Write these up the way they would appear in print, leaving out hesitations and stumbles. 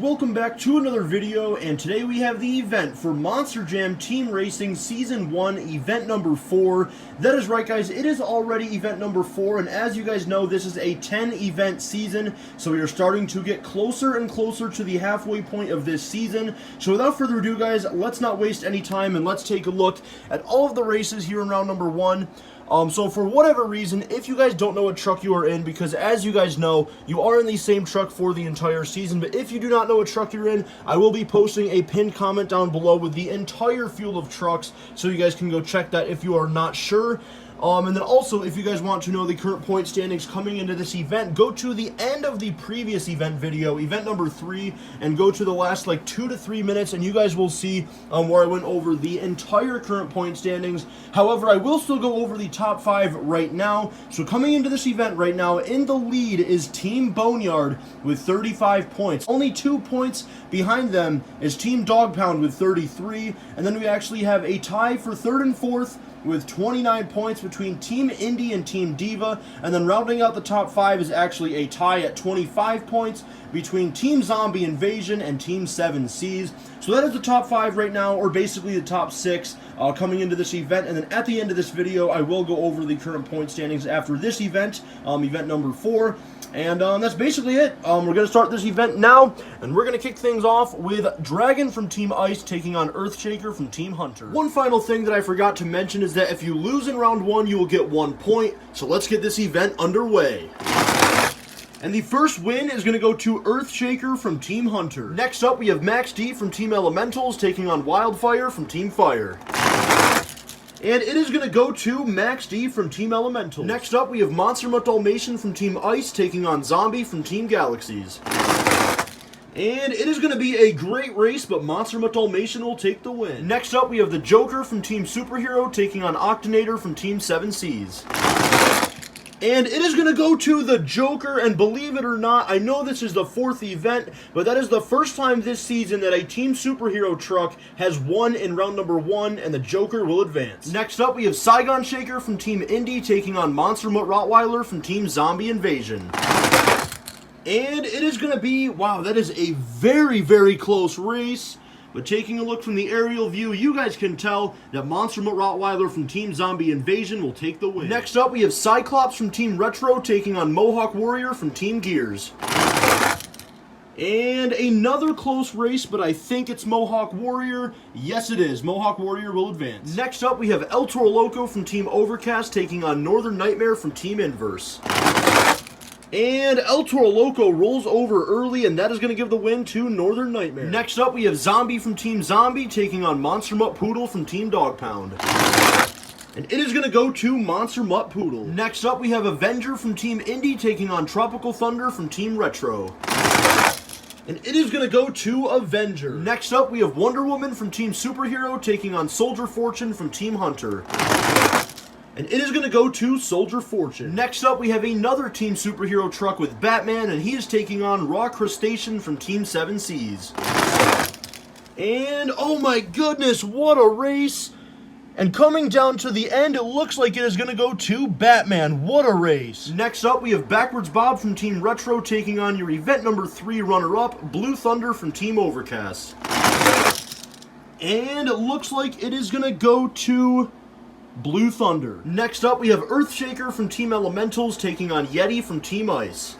welcome back to another video, and today we have the event for Monster Jam Team Racing Season 1, event number 4. That is right, guys, it is already event number 4, and as you guys know, this is a 10-event season, so we are starting to get closer and closer to the halfway point of this season. So without further ado, guys, let's not waste any time, and let's take a look at all of the races here in round number 1. So for whatever reason, if you guys don't know what truck you are in, because as you guys know, you are in the same truck for the entire season, but if you do not know what truck you're in, I will be posting a pinned comment down below with the entire field of trucks, so you guys can go check that if you are not sure. And then also, if you guys want to know the current point standings coming into this event, go to the end of the previous event video, event number 3, and go to the last like 2 to 3 minutes, and you guys will see where I went over the entire current point standings. However, I will still go over the top 5 right now. So coming into this event right now, in the lead is Team Boneyard with 35 points. Only 2 points behind them is Team Dog Pound with 33, and then we actually have a tie for 3rd and 4th with 29 points between Team Indy and Team Diva, and then rounding out the top 5 is actually a tie at 25 points between Team Zombie Invasion and Team 7 Seas. So that is the top 5 right now, or basically the top 6 coming into this event, and then at the end of this video I will go over the current point standings after this event, event number 4. And that's basically it. We're going to start this event now, and we're going to kick things off with Dragon from Team Ice taking on Earthshaker from Team Hunter. One final thing that I forgot to mention is that if you lose in round 1, you will get 1 point. So let's get this event underway. And the first win is going to go to Earthshaker from Team Hunter. Next up, we have Max D from Team Elementals taking on Wildfire from Team Fire. And it is going to go to Max D from Team Elemental. Next up, we have Monster Mutt Dalmatian from Team Ice taking on Zombie from Team Galaxies. And it is going to be a great race, but Monster Mutt Dalmatian will take the win. Next up, we have the Joker from Team Superhero taking on Octonator from Team 7 Seas. And it is going to go to the Joker, and believe it or not, I know this is the 4th event, but that is the first time this season that a Team Superhero truck has won in round number 1, and the Joker will advance. Next up, we have Saigon Shaker from Team Indy taking on Monster Mutt Rottweiler from Team Zombie Invasion. And it is going to be, wow, that is a very, very close race. But taking a look from the aerial view, you guys can tell that Monster Mutt Rottweiler from Team Zombie Invasion will take the win. Next up, we have Cyclops from Team Retro taking on Mohawk Warrior from Team Gears. And another close race, but I think it's Mohawk Warrior. Yes, it is. Mohawk Warrior will advance. Next up, we have El Toro Loco from Team Overcast taking on Northern Nightmare from Team Inverse. And El Toro Loco rolls over early, and that is going to give the win to Northern Nightmare. Next up, we have Zombie from Team Zombie taking on Monster Mutt Poodle from Team Dog Pound. And it is going to go to Monster Mutt Poodle. Next up, we have Avenger from Team Indy taking on Tropical Thunder from Team Retro. And it is going to go to Avenger. Next up, we have Wonder Woman from Team Superhero taking on Soldier Fortune from Team Hunter. And it is going to go to Soldier Fortune. Next up, we have another Team Superhero truck with Batman, and he is taking on Raw Crustacean from Team 7 Seas. And, oh my goodness, what a race! And coming down to the end, it looks like it is going to go to Batman. What a race! Next up, we have Backwards Bob from Team Retro taking on your event number 3 runner-up, Blue Thunder from Team Overcast. And it looks like it is going to go to Blue Thunder. Next up, we have Earthshaker from Team Elementals taking on Yeti from Team Ice.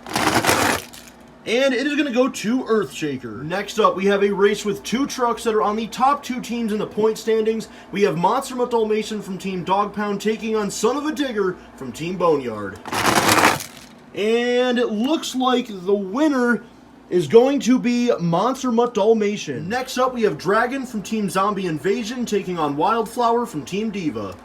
And it is going to go to Earthshaker. Next up, we have a race with 2 trucks that are on the top 2 teams in the point standings. We have Monster Mutt Dalmatian from Team Dog Pound taking on Son of a Digger from Team Boneyard. And it looks like the winner is going to be Monster Mutt Dalmatian. Next up, we have Dragon from Team Zombie Invasion taking on Wildflower from Team Diva.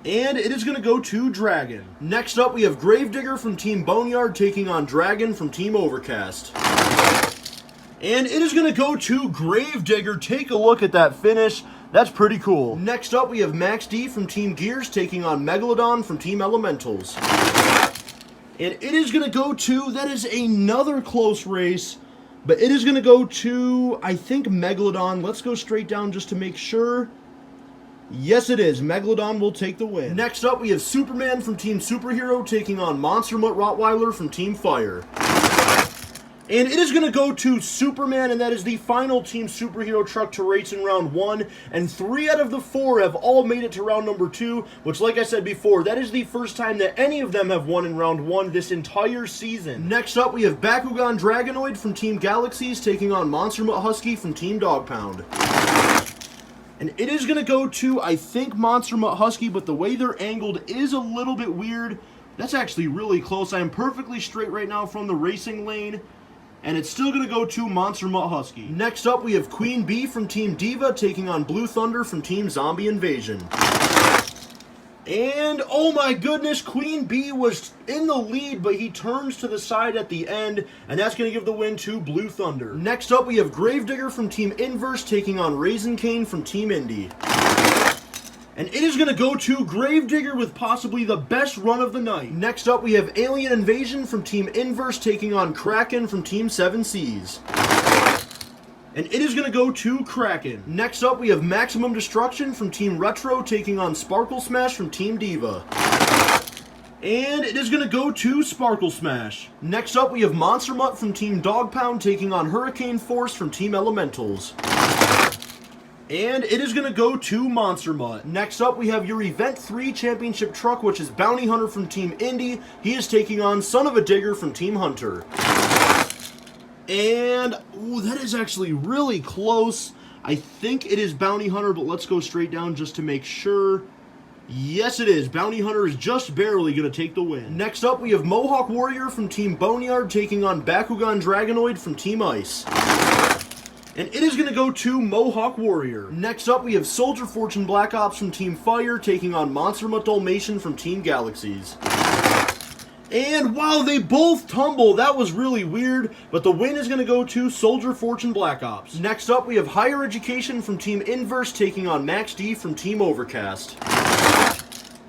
And it is going to go to Dragon. Next up, we have Gravedigger from Team Boneyard taking on Dragon from Team Overcast. And it is going to go to Gravedigger. Take a look at that finish. That's pretty cool. Next up, we have Max D from Team Gears taking on Megalodon from Team Elementals. And it is going to go to, that is another close race, but it is going to go to, I think, Megalodon. Let's go straight down just to make sure. Yes, it is. Megalodon will take the win. Next up, we have Superman from Team Superhero taking on Monster Mutt Rottweiler from Team Fire. And it is going to go to Superman, and that is the final Team Superhero truck to race in round 1. And 3 out of the 4 have all made it to round number 2, which, like I said before, that is the first time that any of them have won in round 1 this entire season. Next up, we have Bakugan Dragonoid from Team Galaxies taking on Monster Mutt Husky from Team Dog Pound. And it is going to go to, I think, Monster Mutt Husky, but the way they're angled is a little bit weird. That's actually really close. I am perfectly straight right now from the racing lane. And it's still going to go to Monster Mutt Husky. Next up, we have Queen Bee from Team Diva taking on Blue Thunder from Team Zombie Invasion. And, oh my goodness, Queen Bee was in the lead, but he turns to the side at the end, and that's going to give the win to Blue Thunder. Next up, we have Gravedigger from Team Inverse taking on Raisin Cane from Team Indy. And it is going to go to Gravedigger with possibly the best run of the night. Next up, we have Alien Invasion from Team Inverse taking on Kraken from Team 7 Seas. And it is going to go to Kraken. Next up, we have Maximum Destruction from Team Retro taking on Sparkle Smash from Team Diva. And it is going to go to Sparkle Smash. Next up, we have Monster Mutt from Team Dog Pound taking on Hurricane Force from Team Elementals. And it is going to go to Monster Mutt. Next up, we have your Event 3 Championship truck, which is Bounty Hunter from Team Indy. He is taking on Son of a Digger from Team Hunter. And, ooh, that is actually really close. I think it is Bounty Hunter, but let's go straight down just to make sure. Yes, it is. Bounty Hunter is just barely going to take the win. Next up, we have Mohawk Warrior from Team Boneyard taking on Bakugan Dragonoid from Team Ice. And it is going to go to Mohawk Warrior. Next up, we have Soldier Fortune Black Ops from Team Fire taking on Monster Mutt Dalmatian from Team Galaxies. And wow, they both tumble. That was really weird, but the win is going to go to Soldier Fortune Black Ops. Next up, we have Higher Education from Team Inverse taking on Max D from Team Overcast.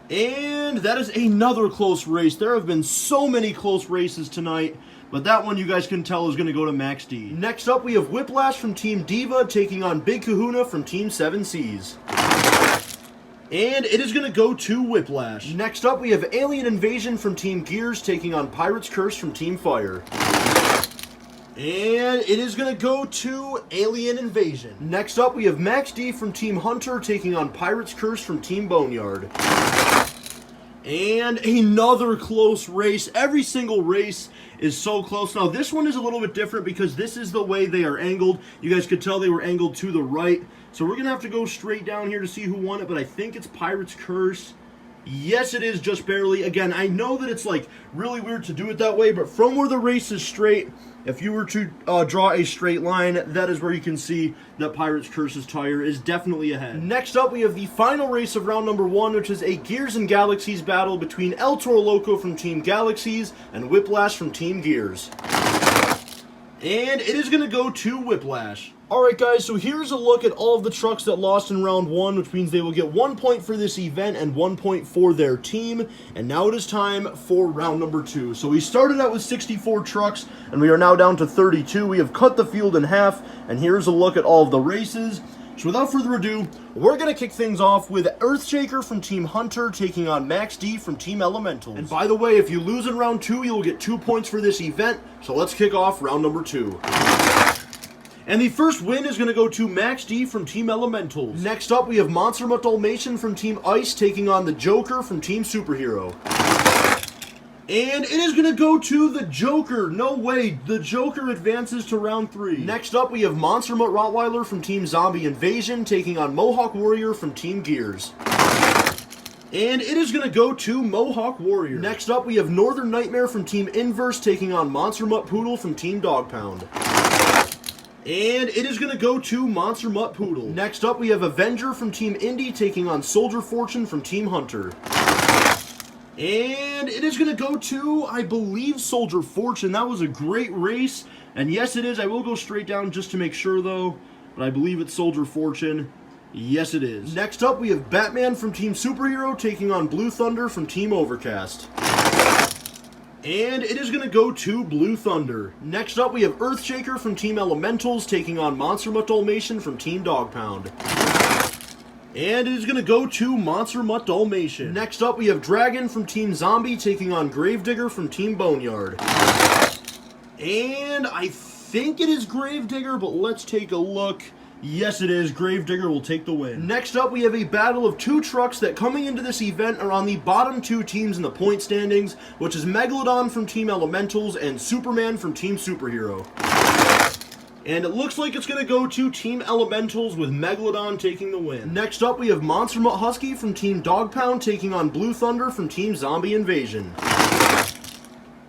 And that is another close race. There have been so many close races tonight, but that one you guys can tell is going to go to Max D. Next up, we have Whiplash from Team Diva taking on Big Kahuna from Team 7 Seas. And it is going to go to Whiplash. Next up, we have Alien Invasion from Team Gears taking on Pirate's Curse from Team Fire. And it is going to go to Alien Invasion. Next up, we have Max D from Team Hunter taking on Pirate's Curse from Team Boneyard. And another close race. Every single race is so close. Now, this one is a little bit different because this is the way they are angled. You guys could tell they were angled to the right. So we're going to have to go straight down here to see who won it, but I think it's Pirate's Curse. Yes, it is, just barely. Again, I know that it's like really weird to do it that way, but from where the race is straight, if you were to draw a straight line, that is where you can see that Pirate's Curse's tire is definitely ahead. Next up, we have the final race of round number 1, which is a Gears and Galaxies battle between El Toro Loco from Team Galaxies and Whiplash from Team Gears. And it is going to go to Whiplash. Alright guys, so here's a look at all of the trucks that lost in round 1, which means they will get 1 point for this event and 1 point for their team. And now it is time for round number 2. So we started out with 64 trucks, and we are now down to 32. We have cut the field in half, and here's a look at all of the races. So without further ado, we're going to kick things off with Earthshaker from Team Hunter taking on Max D from Team Elementals. And by the way, if you lose in round 2, you'll get 2 points for this event. So let's kick off round number 2. And the first win is going to go to Max D from Team Elementals. Next up, we have Monster Mutt Dalmatian from Team Ice taking on the Joker from Team Superhero. And it is going to go to the Joker. No way. The Joker advances to round 3. Next up, we have Monster Mutt Rottweiler from Team Zombie Invasion taking on Mohawk Warrior from Team Gears. And it is going to go to Mohawk Warrior. Next up, we have Northern Nightmare from Team Inverse taking on Monster Mutt Poodle from Team Dog Pound. And it is going to go to Monster Mutt Poodle. Next up, we have Avenger from Team Indy taking on Soldier Fortune from Team Hunter. And it is going to go to, I believe, Soldier Fortune. That was a great race. And yes, it is. I will go straight down just to make sure, though. But I believe it's Soldier Fortune. Yes, it is. Next up, we have Batman from Team Superhero taking on Blue Thunder from Team Overcast. And it is going to go to Blue Thunder. Next up, we have Earthshaker from Team Elementals taking on Monster Mutt Dalmatian from Team Dog Pound. And it is going to go to Monster Mutt Dalmatian. Next up, we have Dragon from Team Zombie taking on Gravedigger from Team Boneyard. And I think it is Gravedigger, but let's take a look. Yes, it is. Gravedigger will take the win. Next up, we have a battle of two trucks that coming into this event are on the bottom two teams in the point standings, which is Megalodon from Team Elementals and Superman from Team Superhero. And it looks like it's going to go to Team Elementals with Megalodon taking the win. Next up, we have Monster Mutt Husky from Team Dog Pound taking on Blue Thunder from Team Zombie Invasion.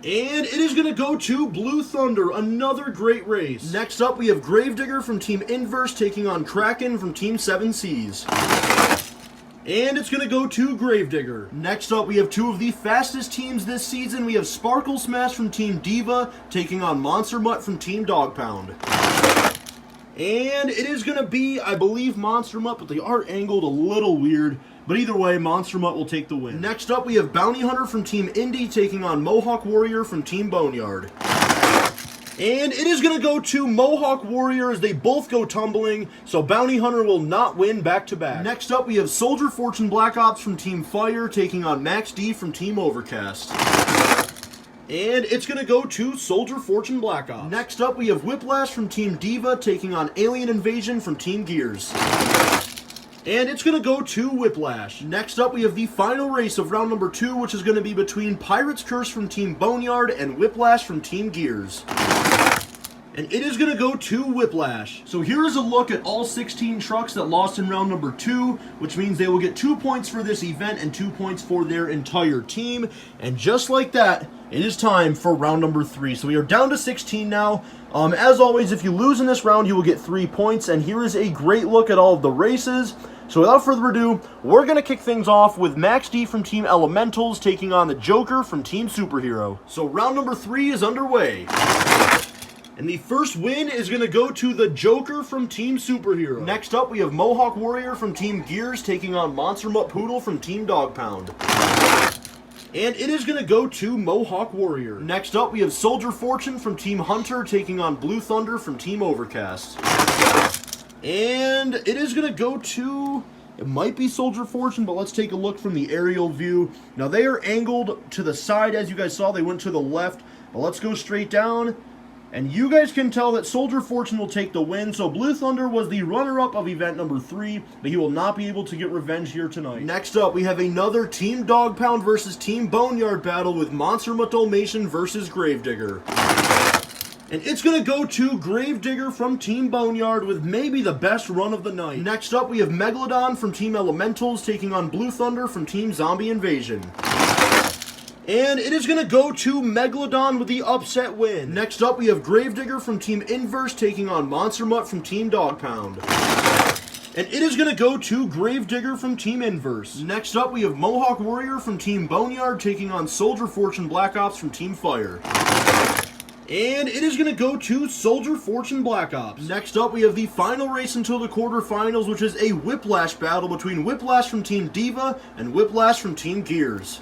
And it is going to go to Blue Thunder, another great race. Next up, we have Gravedigger from Team Inverse taking on Kraken from Team 7 Seas. And it's going to go to Gravedigger. Next up, we have two of the fastest teams this season. We have Sparkle Smash from Team Diva taking on Monster Mutt from Team Dog Pound. And it is going to be, I believe, Monster Mutt, but they are angled a little weird. But either way, Monster Mutt will take the win. Next up, we have Bounty Hunter from Team Indy taking on Mohawk Warrior from Team Boneyard. And it is going to go to Mohawk Warrior as they both go tumbling, so Bounty Hunter will not win back-to-back. Next up, we have Soldier Fortune Black Ops from Team Fire taking on Max D from Team Overcast. And it's going to go to Soldier Fortune Black Ops. Next up, we have Whiplash from Team Diva taking on Alien Invasion from Team Gears. And it's going to go to Whiplash. Next up, we have the final race of round number 2, which is going to be between Pirate's Curse from Team Boneyard and Whiplash from Team Gears. And it is going to go to Whiplash. So here is a look at all 16 trucks that lost in round number 2, which means they will get 2 points for this event and 2 points for their entire team. And just like that, it is time for round number 3. So we are down to 16 now. As always, if you lose in this round, you will get 3 points. And here is a great look at all of the races. So without further ado, we're going to kick things off with Max D from Team Elementals taking on the Joker from Team Superhero. So round number 3 is underway. And the first win is going to go to the Joker from Team Superhero. Next up, we have Mohawk Warrior from Team Gears taking on Monster Mutt Poodle from Team Dog Pound. And it is going to go to Mohawk Warrior. Next up, we have Soldier Fortune from Team Hunter taking on Blue Thunder from Team Overcast. And it is going to go to... It might be Soldier Fortune, but let's take a look from the aerial view. Now, they are angled to the side. As you guys saw, they went to the left. But let's go straight down. And you guys can tell that Soldier Fortune will take the win. So Blue Thunder was the runner-up of event number 3, but he will not be able to get revenge here tonight. Next up, we have another Team Dog Pound versus Team Boneyard battle with Monster Mutt Dalmatian versus Gravedigger. And it's going to go to Gravedigger from Team Boneyard with maybe the best run of the night. Next up, we have Megalodon from Team Elementals taking on Blue Thunder from Team Zombie Invasion. And it is going to go to Megalodon with the upset win. Next up, we have Gravedigger from Team Inverse taking on Monster Mutt from Team Dog Pound. And it is going to go to Gravedigger from Team Inverse. Next up, we have Mohawk Warrior from Team Boneyard taking on Soldier Fortune Black Ops from Team Fire. And it is going to go to Soldier Fortune Black Ops. Next up, we have the final race until the quarterfinals, which is a Whiplash battle between Whiplash from Team Diva and Whiplash from Team Gears.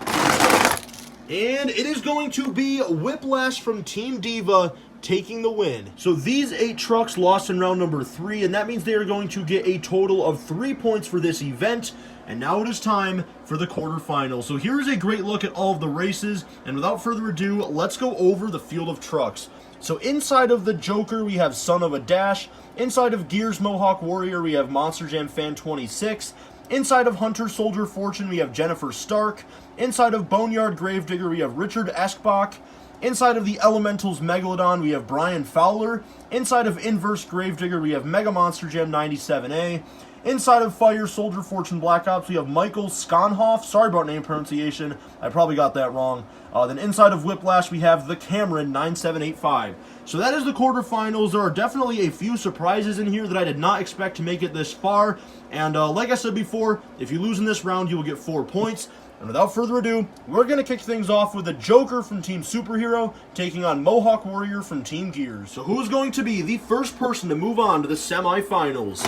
And it is going to be Whiplash from Team Diva taking the win. So these 8 trucks lost in round number 3, and that means they are going to get a total of 3 points for this event. And now it is time for the quarterfinals. So here's a great look at all of the races, and without further ado, let's go over the field of trucks. So inside of the Joker, we have Son of a Dash. Inside of Gears Mohawk Warrior, we have Monster Jam Fan 26. Inside of Hunter Soldier Fortune, we have Jennifer Stark. Inside of Boneyard Gravedigger, we have Richard Eskbach. Inside of the Elementals Megalodon, we have Brian Fowler. Inside of Inverse Gravedigger, we have Mega Monster Jam 97A. Inside of Fire Soldier Fortune Black Ops, we have Michael Skonhoff. Sorry about name pronunciation. I probably got that wrong. Then inside of Whiplash, we have the Cameron 9785. So that is the quarterfinals. There are definitely a few surprises in here that I did not expect to make it this far. And like I said before, if you lose in this round, you will get 4 points. And without further ado, we're going to kick things off with the Joker from Team Superhero taking on Mohawk Warrior from Team Gears. So who is going to be the first person to move on to the semifinals?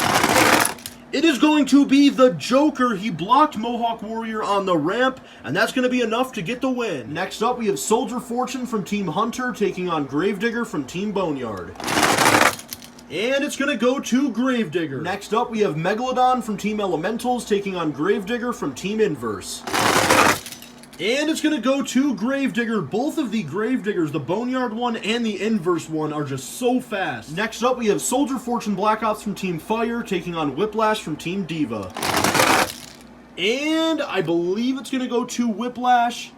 It is going to be the Joker. He blocked Mohawk Warrior on the ramp, and that's going to be enough to get the win. Next up, we have Soldier Fortune from Team Hunter taking on Gravedigger from Team Boneyard. And it's going to go to Gravedigger. Next up, we have Megalodon from Team Elementals taking on Gravedigger from Team Inverse. And it's going to go to Gravedigger. Both of the Gravediggers, the Boneyard one and the Inverse one, are just so fast. Next up, we have Soldier Fortune Black Ops from Team Fire taking on Whiplash from Team Diva. And I believe it's going to go to Whiplash.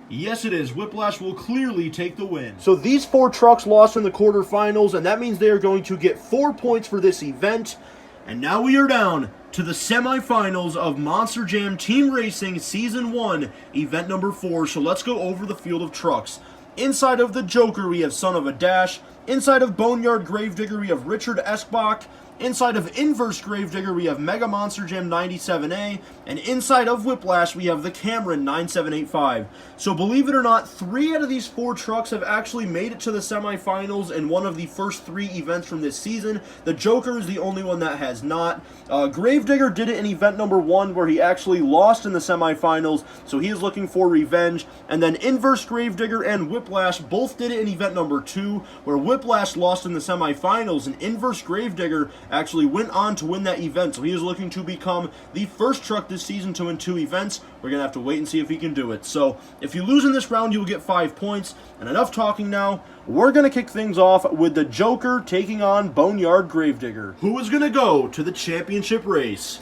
Yes, it is. Whiplash will clearly take the win. So these 4 trucks lost in the quarterfinals, and that means they are going to get 4 points for this event. And now we are down to the semifinals of Monster Jam Team Racing Season 1, Event number 4. So let's go over the field of trucks. Inside of the Joker, we have Son of a Dash. Inside of Boneyard Gravedigger, we have Richard Eskbach. Inside of Inverse Gravedigger, we have Mega Monster Jam 97A, and inside of Whiplash, we have the Cameron 9785. So believe it or not, 3 out of these 4 trucks have actually made it to the semifinals in one of the first 3 events from this season. The Joker is the only one that has not. Gravedigger did it in event number 1, where he actually lost in the semifinals, so he is looking for revenge. And then Inverse Gravedigger and Whiplash both did it in event number 2, where Whiplash lost in the semifinals, and Inverse Gravedigger actually went on to win that event, so he is looking to become the first truck this season to win 2 events. We're going to have to wait and see if he can do it. So, if you lose in this round, you will get 5 points. And enough talking now, we're going to kick things off with the Joker taking on Boneyard Gravedigger. Who is going to go to the championship race?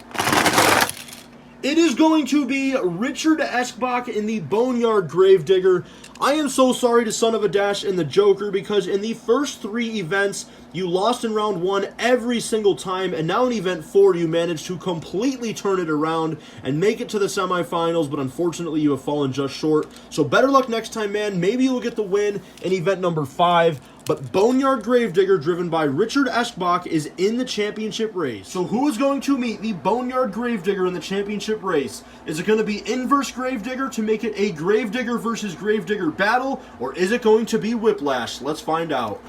It is going to be Richard Eskbach in the Boneyard Gravedigger. I am so sorry to Son of a Dash and the Joker, because in the first 3 events, you lost in round 1 every single time, and now in event 4, you managed to completely turn it around and make it to the semifinals, but unfortunately, you have fallen just short. So better luck next time, man. Maybe you'll get the win in event number 5. But Boneyard Gravedigger, driven by Richard Eskbach, is in the championship race. So who is going to meet the Boneyard Gravedigger in the championship race? Is it going to be Inverse Gravedigger to make it a Gravedigger versus Gravedigger battle, or is it going to be Whiplash? Let's find out.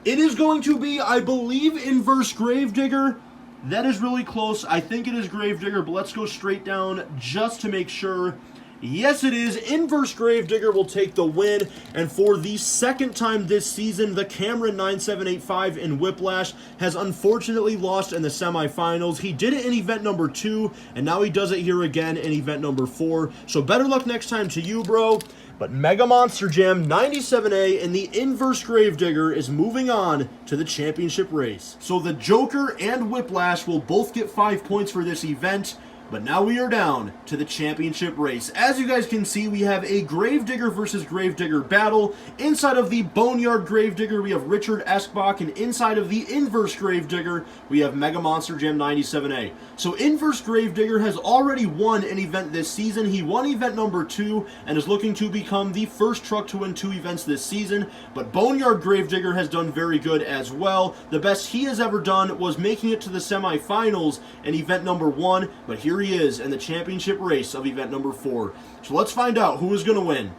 It is going to be, I believe, Inverse Gravedigger. That is really close. I think it is Gravedigger, but let's go straight down just to make sure. Yes, it is. Inverse Gravedigger will take the win, and for the second time this season, the Cameron 9785 in Whiplash has unfortunately lost in the semifinals. He did it in event number 2, and now he does it here again in event number 4. So better luck next time to you, bro. But Mega Monster Jam 97A and the Inverse Gravedigger is moving on to the championship race. So the Joker and Whiplash will both get 5 points for this event. But now we are down to the championship race. As you guys can see, we have a Gravedigger versus Gravedigger battle. Inside of the Boneyard Gravedigger, we have Richard Eskbach, and inside of the Inverse Gravedigger, we have Mega Monster Jam 97A. So Inverse Gravedigger has already won an event this season. He won event number 2 and is looking to become the first truck to win 2 events this season. But Boneyard Gravedigger has done very good as well. The best he has ever done was making it to the semifinals in event number 1, but here he is in the championship race of event number 4. So let's find out who is going to win.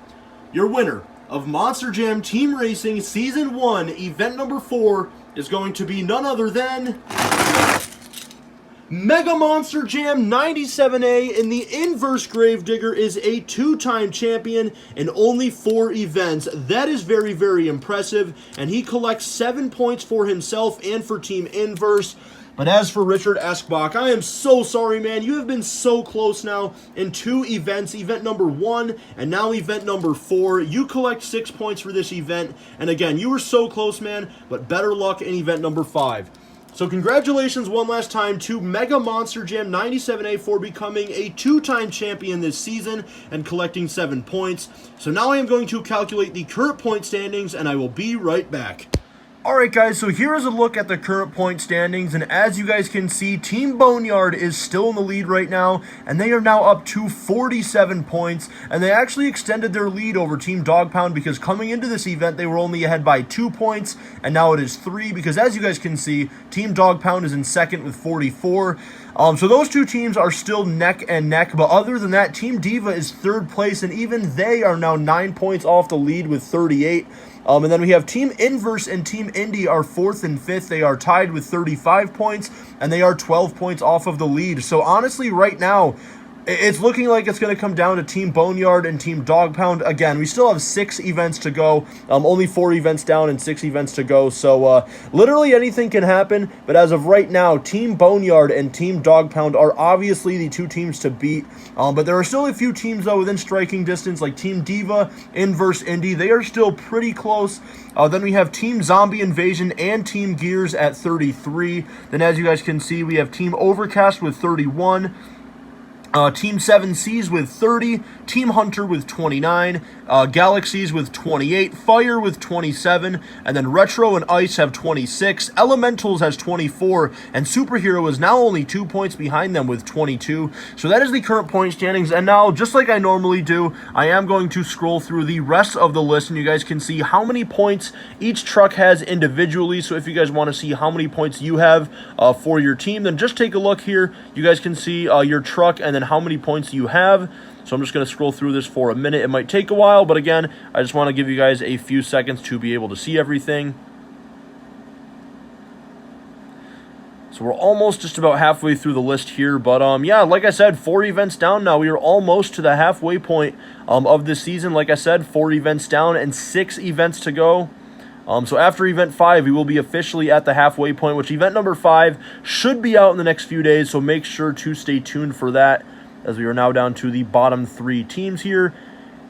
Your winner of Monster Jam Team Racing Season 1, event number 4, is going to be none other than Mega Monster Jam 97A, and the Inverse Gravedigger is a 2-time champion in only 4 events. That is very, very impressive, and he collects 7 points for himself and for Team Inverse. But as for Richard Eskbach, I am so sorry, man. You have been so close now in 2 events, event number 1 and now event number 4. You collect 6 points for this event, and again, you were so close, man, but better luck in event number 5. So congratulations one last time to Mega Monster Jam 97A for becoming a 2-time champion this season and collecting 7 points. So now I am going to calculate the current point standings, and I will be right back. Alright guys, so here is a look at the current point standings, and as you guys can see, Team Boneyard is still in the lead right now, and they are now up to 47 points, and they actually extended their lead over Team Dog Pound, because coming into this event, they were only ahead by 2 points, and now it is 3, because as you guys can see, Team Dog Pound is in second with 44. So those 2 teams are still neck and neck, but other than that, Team Diva is 3rd place, and even they are now 9 points off the lead with 38. And then we have Team Inverse and Team Indy are 4th and 5th. They are tied with 35 points, and they are 12 points off of the lead. So honestly, right now, It's looking like it's going to come down to Team Boneyard and Team Dog Pound. Again, we still have 6 events to go. Only 4 events down and 6 events to go. So literally anything can happen. But as of right now, Team Boneyard and Team Dog Pound are obviously the 2 teams to beat. But there are still a few teams, though, within striking distance, like Team Diva, Inverse Indy. They are still pretty close. Then we have Team Zombie Invasion and Team Gears at 33. Then as you guys can see, we have Team Overcast with 31. Team 7 Seas with 30, Team Hunter with 29, Galaxies with 28, Fire with 27, and then Retro and Ice have 26, Elementals has 24, and Superhero is now only 2 points behind them with 22. So that is the current point standings, and now, just like I normally do, I am going to scroll through the rest of the list, and you guys can see how many points each truck has individually. So if you guys want to see how many points you have for your team, then just take a look here. You guys can see your truck and then how many points you have. So I'm just going to scroll through this for a minute. It might take a while, but again, I just want to give you guys a few seconds to be able to see everything. So we're almost just about halfway through the list here, but yeah, like I said, 4 events down now. We are almost to the halfway point of this season. Like I said, 4 events down and 6 events to go. So after event 5, we will be officially at the halfway point, which event number 5 should be out in the next few days, so make sure to stay tuned for that, as we are now down to the bottom 3 teams here.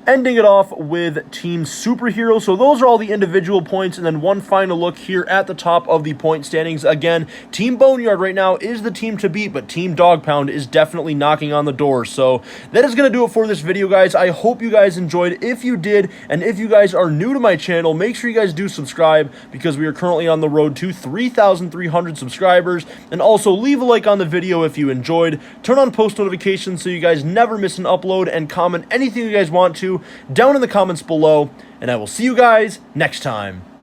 Ending it off with Team Superhero. So those are all the individual points, and then one final look here at the top of the point standings. Again, Team Boneyard right now is the team to beat, but Team Dog Pound is definitely knocking on the door. So that is going to do it for this video, guys. I hope you guys enjoyed. If you did, and if you guys are new to my channel, make sure you guys do subscribe, because we are currently on the road to 3,300 subscribers. And also leave a like on the video if you enjoyed. Turn on post notifications so you guys never miss an upload, and comment anything you guys want to down in the comments below, and I will see you guys next time.